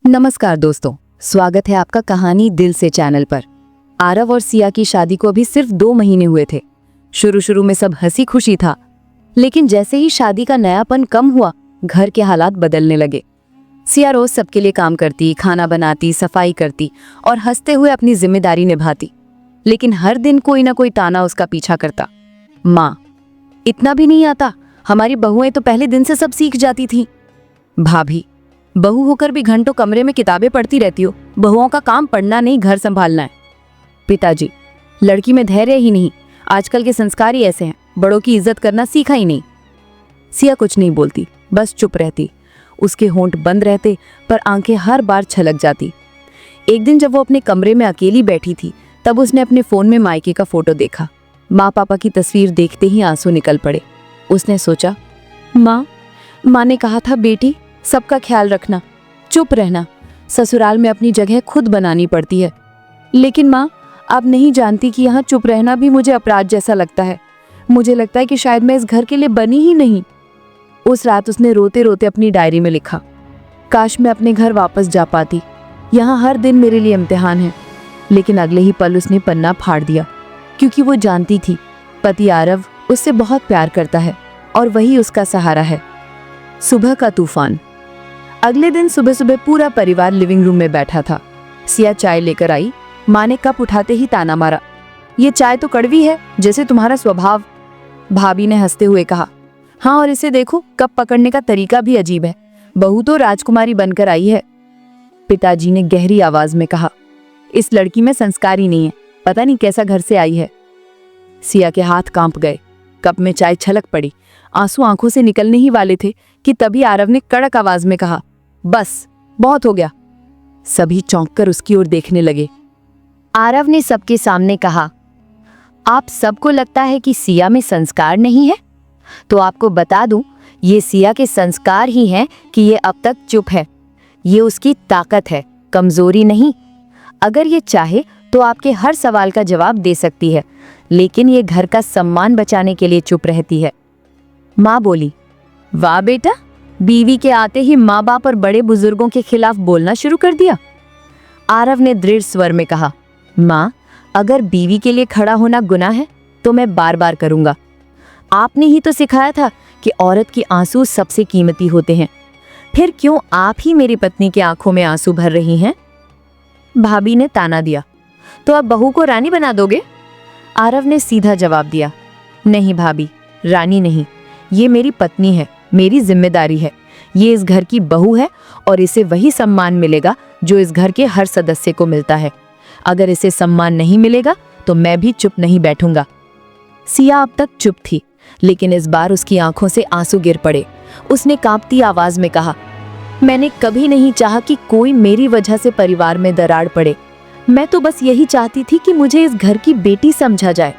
नमस्कार दोस्तों, स्वागत है आपका कहानी दिल से चैनल पर। आरव और सिया की शादी को अभी सिर्फ 2 महीने हुए थे। शुरू में सब हंसी खुशी था, लेकिन जैसे ही शादी का नयापन कम हुआ, घर के हालात बदलने लगे। सिया रोज सबके लिए काम करती, खाना बनाती, सफाई करती और हंसते हुए अपनी जिम्मेदारी निभाती। लेकिन हर दिन कोई ना कोई ताना उसका पीछा करता। माँ, इतना भी नहीं आता, हमारी बहुएं तो पहले दिन से सब सीख जाती थी। भाभी, बहू होकर भी घंटों कमरे में किताबें पढ़ती रहती हो, बहुओं का काम पढ़ना नहीं घर संभालना है। पिताजी, लड़की में धैर्य ही नहीं, आजकल के संस्कार ही ऐसे हैं, बड़ों की इज्जत करना सीखा ही नहीं। सिया कुछ नहीं बोलती, बस चुप रहती। उसके होंठ बंद रहते पर आंखें हर बार छलक जाती। एक दिन जब वो अपने कमरे में अकेली बैठी थी, तब उसने अपने फोन में मायके का फोटो देखा। माँ पापा की तस्वीर देखते ही आंसू निकल पड़े। उसने सोचा, माँ ने कहा था बेटी सबका ख्याल रखना, चुप रहना, ससुराल में अपनी जगह खुद बनानी पड़ती है। लेकिन माँ, आप नहीं जानती कि यहाँ चुप रहना भी मुझे अपराध जैसा लगता है। मुझे लगता है कि शायद मैं इस घर के लिए बनी ही नहीं। उस रात उसने रोते रोते अपनी डायरी में लिखा, काश मैं अपने घर वापस जा पाती, यहाँ हर दिन मेरे लिए इम्तिहान है। लेकिन अगले ही पल उसने पन्ना फाड़ दिया, क्योंकि वो जानती थी पति आरव उससे बहुत प्यार करता है और वही उसका सहारा है। सुबह का तूफान। अगले दिन सुबह सुबह पूरा परिवार लिविंग रूम में बैठा था। सिया चाय लेकर आई। माँ ने कप उठाते ही ताना मारा, ये चाय तो कड़वी है, जैसे तुम्हारा स्वभाव। भाभी ने हंसते हुए कहा, हाँ, और इसे देखो, कप पकड़ने का तरीका भी अजीब है, बहू तो राजकुमारी बनकर आई है। पिताजी ने गहरी आवाज में कहा, इस लड़की में संस्कार ही नहीं है, पता नहीं कैसा घर से आई है। सिया के हाथ कांप गए, कप में चाय छलक पड़ी। आंसू आंखों से निकलने ही वाले थे कि तभी आरव ने कड़क आवाज में कहा, बस बहुत हो गया। सभी चौंककर उसकी ओर देखने लगे। आरव ने सबके सामने कहा, आप सबको लगता है कि सिया में संस्कार नहीं है, तो आपको बता दूं, ये सिया के संस्कार ही हैं कि ये अब तक चुप है। ये उसकी ताकत है, कमजोरी नहीं। अगर ये चाहे तो आपके हर सवाल का जवाब दे सकती है, लेकिन ये घर का सम्मान बचाने के लिए चुप रहती है। माँ बोली, वाह बेटा, बीवी के आते ही माँ बाप और बड़े बुजुर्गों के खिलाफ बोलना शुरू कर दिया। आरव ने दृढ़ स्वर में कहा, माँ, अगर बीवी के लिए खड़ा होना गुनाह है तो मैं बार बार करूंगा। आपने ही तो सिखाया था कि औरत के आंसू सबसे कीमती होते हैं, फिर क्यों आप ही मेरी पत्नी की आंखों में आंसू भर रही हैं? भाभी ने ताना दिया, तो अब बहू को रानी बना दोगे? आरव ने सीधा जवाब दिया, नहीं भाभी, रानी नहीं, ये मेरी पत्नी है, मेरी जिम्मेदारी है। ये इस घर की बहू है और इसे वही सम्मान मिलेगा जो इस घर के हर सदस्य को मिलता है। अगर इसे सम्मान नहीं मिलेगा तो मैं भी चुप नहीं बैठूंगा। सिया अब तक चुप थी, लेकिन इस बार उसकी आंखों से आंसू गिर पड़े। उसने कांपती आवाज में कहा, मैंने कभी नहीं चाहा कि कोई मेरी वजह से परिवार में दरार पड़े। मैं तो बस यही चाहती थी कि मुझे इस घर की बेटी समझा जाए।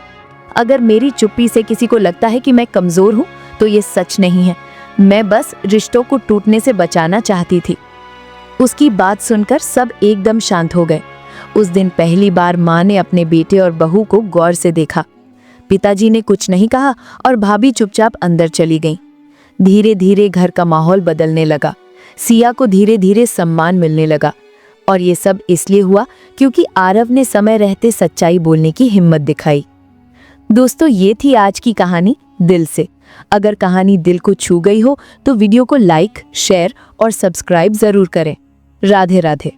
अगर मेरी चुप्पी से किसी को लगता है कि मैं कमजोर हूँ, तो ये सच नहीं है। मैं बस रिश्तों को टूटने से बचाना चाहती थी। उसकी बात सुनकर सब एकदम शांत हो गए। उस दिन पहली बार माँ ने अपने बेटे और बहू को गौर से देखा। पिताजी ने कुछ नहीं कहा और भाभी चुपचाप अंदर चली गईं। धीरे धीरे घर का माहौल बदलने लगा। सिया को धीरे धीरे सम्मान मिलने लगा, और ये सब इसलिए हुआ क्योंकि आरव ने समय रहते सच्चाई बोलने की हिम्मत दिखाई। दोस्तों, ये थी आज की कहानी दिल से। अगर कहानी दिल को छू गई हो तो वीडियो को लाइक, शेयर और सब्सक्राइब जरूर करें। राधे राधे।